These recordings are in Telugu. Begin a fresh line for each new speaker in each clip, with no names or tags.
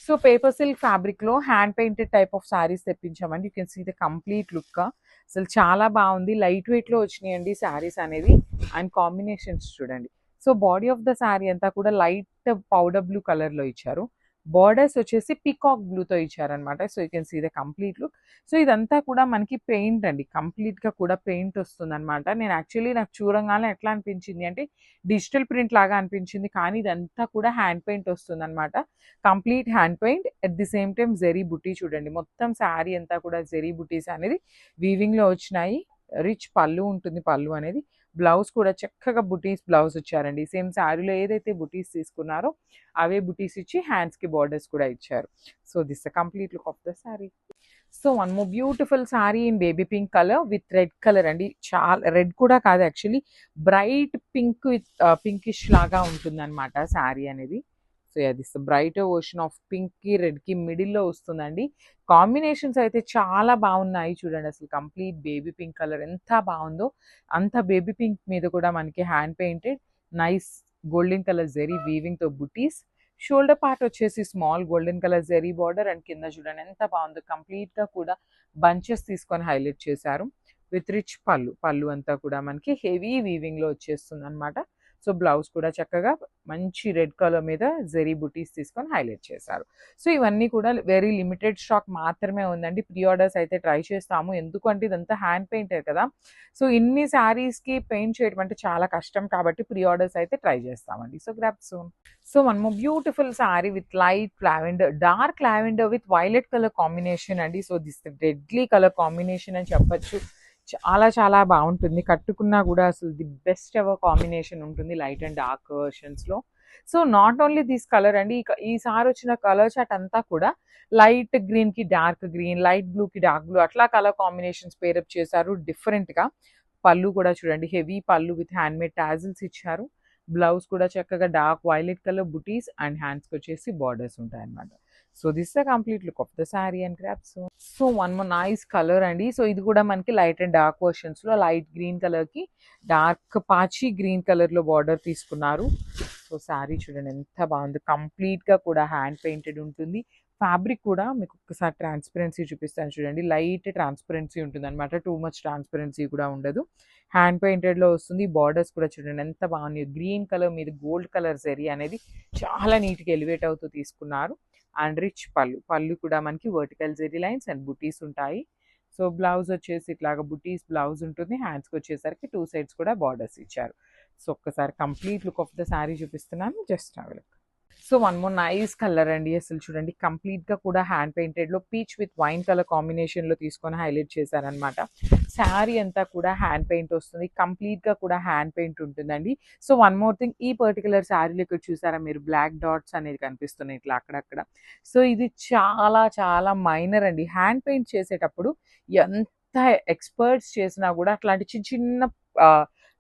సో పేపర్ సిల్క్ ఫ్యాబ్రిక్ లో hand painted type of saris తెప్పించామండి. You can see the complete look. అసలు చాలా బాగుంది. లైట్ వెయిట్ లో వచ్చినాయండి సారీస్ అనేది. అండ్ కాంబినేషన్స్ చూడండి. So body of the sari అంతా కూడా లైట్ పౌడర్ బ్లూ కలర్ లో ఇచ్చారు. బార్డర్స్ వచ్చేసి పీకాక్ బ్లూతో ఇచ్చారనమాట. So you can see the complete look. సో ఇదంతా కూడా మనకి పెయింట్ అండి. కంప్లీట్ గా కూడా పెయింట్ వస్తుంది అనమాట. నేను యాక్చువల్లీ నాకు చూడంగానే ఎట్లా అనిపించింది అంటే డిజిటల్ ప్రింట్ లాగా అనిపించింది, కానీ ఇదంతా కూడా హ్యాండ్ పెయింట్ వస్తుంది అనమాట. Complete hand paint at the same time zari బుటీ చూడండి. మొత్తం శారీ అంతా కూడా జెరీ బుటీస్ అనేది వీవింగ్ లో వచ్చినాయి. రిచ్ పళ్ళు ఉంటుంది. పళ్ళు అనేది బ్లౌజ్ కూడా చక్కగా బుటీస్ బ్లౌజ్ ఇచ్చారండి. సేమ్ శారీలో ఏదైతే బుటీస్ తీసుకున్నారో అవే బుటీస్ ఇచ్చి హ్యాండ్స్ కి బార్డర్స్ కూడా ఇచ్చారు. So this complete look of the sari. So one more beautiful sari in baby pink colour with red colour అండి. చాలా రెడ్ కూడా కాదు, actually bright pink with pinkish లాగా ఉంటుంది అనమాట శారీ అనేది. So this bright version of pink కి రెడ్ కి మిడిల్ లో వస్తుందండి. కాంబినేషన్స్ అయితే చాలా బాగున్నాయి చూడండి. అసలు కంప్లీట్ బేబీ పింక్ కలర్ ఎంత బాగుందో, అంత బేబీ పింక్ మీద కూడా మనకి hand painted nice golden colour zari weaving తో బుటీస్. షోల్డర్ పార్ట్ వచ్చేసి small golden colour zari border. And కింద చూడండి ఎంత బాగుందో, కంప్లీట్ గా కూడా బంచెస్ తీసుకొని హైలైట్ చేశారు విత్ రిచ్ పళ్ళు. పళ్ళు అంతా కూడా మనకి హెవీ వీవింగ్ లో వచ్చేస్తుంది అనమాట. సో బ్లౌజ్ కూడా చక్కగా మంచి రెడ్ కలర్ మీద జెరీ బుటీస్ తీసుకొని హైలైట్ చేశారు. సో ఇవన్నీ కూడా వెరీ లిమిటెడ్ స్టాక్ మాత్రమే ఉందండి. ప్రీ ఆర్డర్స్ అయితే ట్రై చేస్తాము, ఎందుకంటే ఇదంతా హ్యాండ్ పెయింటర్ కదా. సో ఇన్ని శారీస్ కి పెయింట్ చేయడం అంటే చాలా కష్టం, కాబట్టి ప్రీ ఆర్డర్స్ అయితే ట్రై చేస్తామండి. So grab soon. So one more beautiful sari with light lavender, dark lavender with violet colour combination అండి. So this deadly colour combination అని చెప్పొచ్చు. చాలా చాలా బాగుంటుంది. కట్టుకున్నా కూడా అసలు ది బెస్ట్ ఎవర్ కాంబినేషన్ ఉంటుంది లైట్ అండ్ డార్క్ వర్షన్స్ లో. So not only this colour అండి, ఈసారి వచ్చిన కలర్ చార్ట్ అంతా కూడా లైట్ గ్రీన్ కి డార్క్ గ్రీన్, లైట్ బ్లూ కి డార్క్ బ్లూ, అట్లా కలర్ కాంబినేషన్స్ పేరప్ చేశారు డిఫరెంట్ గా. పళ్ళు కూడా చూడండి హెవీ పళ్ళు విత్ హ్యాండ్ మేడ్ టాజిల్స్ ఇచ్చారు. బ్లౌజ్ కూడా చక్కగా dark violet colour buttis and hands కి వచ్చేసి బార్డర్స్ ఉంటాయి అనమాట. So this the complete look of the sari and crops. So one more nice colour అండి. సో ఇది కూడా మనకి లైట్ అండ్ డార్క్ వర్షన్స్ లో లైట్ గ్రీన్ కలర్ కి డార్క్ పాచి గ్రీన్ కలర్ లో బార్డర్ తీసుకున్నారు. సో శారీ చూడండి ఎంత బాగుంది. కంప్లీట్ గా కూడా హ్యాండ్ పెయింటెడ్ ఉంటుంది. ఫ్యాబ్రిక్ కూడా మీకు ఒకసారి ట్రాన్స్పరెన్సీ చూపిస్తాను చూడండి. లైట్ ట్రాన్స్పరెన్సీ ఉంటుంది అనమాట, టూ మచ్ ట్రాన్స్పరెన్సీ కూడా ఉండదు. హ్యాండ్ పెయింటెడ్ లో వస్తుంది. బార్డర్స్ కూడా చూడండి ఎంత బాగున్నాయి. గ్రీన్ కలర్ మీద గోల్డ్ కలర్ జరీ అనేది చాలా నీట్ గా ఎలివేట్ అవుతూ తీసుకున్నారు. అండ్ రిచ్ పళ్ళు. పళ్ళు కూడా మనకి వర్టికల్ జెరీ లైన్స్ అండ్ బుటీస్ ఉంటాయి. సో బ్లౌజ్ వచ్చేసి ఇట్లాగా బుటీస్ బ్లౌజ్ ఉంటుంది. హ్యాండ్స్కి వచ్చేసరికి టూ సైడ్స్ కూడా బార్డర్స్ ఇచ్చారు. సో ఒక్కసారి complete look of the sari చూపిస్తున్నాను, just have a look. So one more nice colour అండి. అసలు చూడండి కంప్లీట్ గా కూడా హ్యాండ్ పెయింటెడ్ లో peach with wine colour combination లో తీసుకొని హైలైట్ చేశారనమాట. శారీ అంతా కూడా హ్యాండ్ పెయింట్ వస్తుంది. కంప్లీట్ గా కూడా హ్యాండ్ పెయింట్ ఉంటుందండి. సో వన్ మోర్ థింగ్, ఈ పర్టికులర్ శారీలో ఇక్కడ చూసారా మీరు, బ్లాక్ డాట్స్ అనేది కనిపిస్తున్నాయి ఇట్లా అక్కడక్కడ. సో ఇది చాలా చాలా మైనర్ అండి. హ్యాండ్ పెయింట్ చేసేటప్పుడు ఎంత ఎక్స్పర్ట్స్ చేసినా కూడా అట్లాంటి చిన్న చిన్న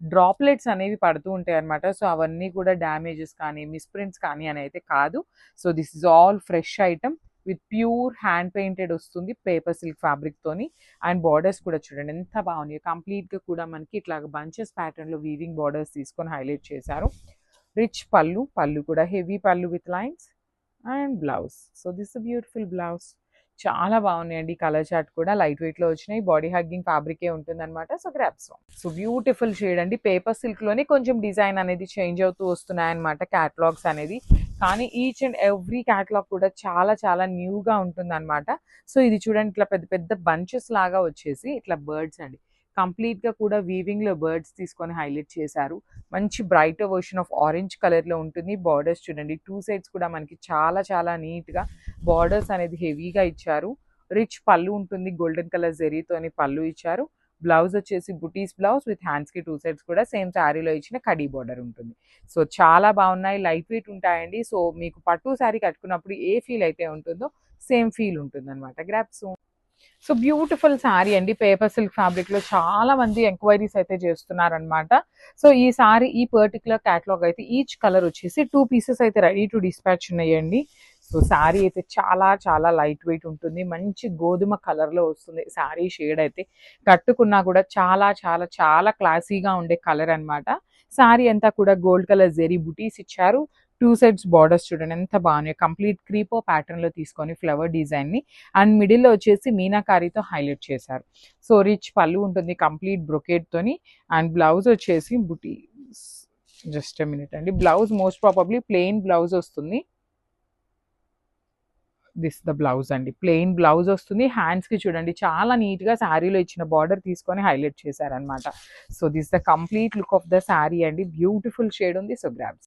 డ్రాప్లెట్స్ అనేవి పడుతూ ఉంటాయి అనమాట. సో అవన్నీ కూడా డ్యామేజెస్ కానీ మిస్ప్రింట్స్ కానీ అని అయితే కాదు. So this is all fresh item with pure hand painted వస్తుంది పేపర్ సిల్క్ ఫ్యాబ్రిక్ తోని. అండ్ బార్డర్స్ కూడా చూడండి ఎంత బాగున్నాయి. కంప్లీట్ గా కూడా మనకి ఇట్లాగ బంచెస్ ప్యాటర్న్ లో వీవింగ్ బార్డర్స్ తీసుకొని హైలైట్ చేశారు. రిచ్ పళ్ళు. పళ్ళు కూడా హెవీ పళ్ళు with lines and blouse. So this beautiful blouse. చాలా బాగున్నాయండి. కలర్ చార్ట్ కూడా లైట్ వెయిట్ లో వచ్చినాయి. బాడీ హగ్గింగ్ ఫ్యాబ్రికే ఉంటుంది అనమాట. So grasp. So beautiful shade అండి. పేపర్ సిల్క్ లోనే కొంచెం డిజైన్ అనేది చేంజ్ అవుతూ వస్తున్నాయి అనమాట క్యాటలాగ్స్ అనేది. కానీ ఈచ్ అండ్ ఎవ్రీ క్యాటలాగ్ కూడా చాలా చాలా న్యూగా ఉంటుంది అనమాట. సో ఇది చూడండి ఇట్లా పెద్ద పెద్ద బంచెస్ లాగా వచ్చేసి ఇట్లా బర్డ్స్ అండి. కంప్లీట్ గా కూడా వీవింగ్ లో బర్డ్స్ తీసుకొని హైలైట్ చేశారు. మంచి bright version of orange colour లో ఉంటుంది. బార్డర్స్ చూడండి టూ సైడ్స్ కూడా మనకి చాలా చాలా నీట్ గా బార్డర్స్ అనేది హెవీగా ఇచ్చారు. రిచ్ పళ్ళు ఉంటుంది. గోల్డెన్ కలర్ జెరీతోని పళ్ళు ఇచ్చారు. బ్లౌజ్ వచ్చేసి బుటీస్ బ్లౌజ్ విత్ హ్యాండ్స్ కి టూ సైడ్స్ కూడా సేమ్ శారీలో ఇచ్చిన కడీ బార్డర్ ఉంటుంది. సో చాలా బాగున్నాయి. లైట్ వెయిట్ ఉంటాయండి. సో మీకు పట్టు శారీ కట్టుకున్నప్పుడు ఏ ఫీల్ అయితే ఉంటుందో సేమ్ ఫీల్ ఉంటుంది అనమాట. గ్రాప్స్. సో బ్యూటిఫుల్ శారీ అండి. పేపర్ సిల్క్ ఫ్యాబ్రిక్ లో చాలా మంది ఎంక్వైరీస్ అయితే చేస్తున్నారనమాట. సో ఈ శారీ ఈ పర్టికులర్ క్యాటలాగ్ అయితే ఈచ్ కలర్ వచ్చేసి 2 పీసెస్ అయితే రెడీ టు డిస్పాచ్ ఉన్నాయండి. సో శారీ అయితే చాలా చాలా లైట్ వెయిట్ ఉంటుంది. మంచి గోధుమ కలర్ లో వస్తుంది శారీ షేడ్ అయితే. కట్టుకున్నా కూడా చాలా చాలా చాలా క్లాసీగా ఉండే కలర్ అనమాట. శారీ అంతా కూడా గోల్డ్ కలర్ జెరీ బుటీస్ ఇచ్చారు. టూ సైడ్స్ బార్డర్స్ చూడండి ఎంత బాగున్నాయి. కంప్లీట్ క్రీపో ప్యాటర్న్లో తీసుకొని ఫ్లవర్ డిజైన్ని అండ్ మిడిల్లో వచ్చేసి మీనాకారీతో హైలైట్ చేశారు. సో రిచ్ పళ్ళు ఉంటుంది కంప్లీట్ బ్రొకేట్తోని అండ్ బ్లౌజ్ వచ్చేసి బుటీ జస్ట్ మినిట్ అండి. Blouse most probably plain blouse వస్తుంది. దిస్ ద బ్లౌజ్ అండి, ప్లెయిన్ బ్లౌజ్ వస్తుంది. హ్యాండ్స్కి చూడండి చాలా నీట్గా శారీలో ఇచ్చిన బార్డర్ తీసుకొని హైలైట్ చేశారనమాట. So this the complete look of the sari అండి. బ్యూటిఫుల్ షేడ్ ఉంది. So grabs.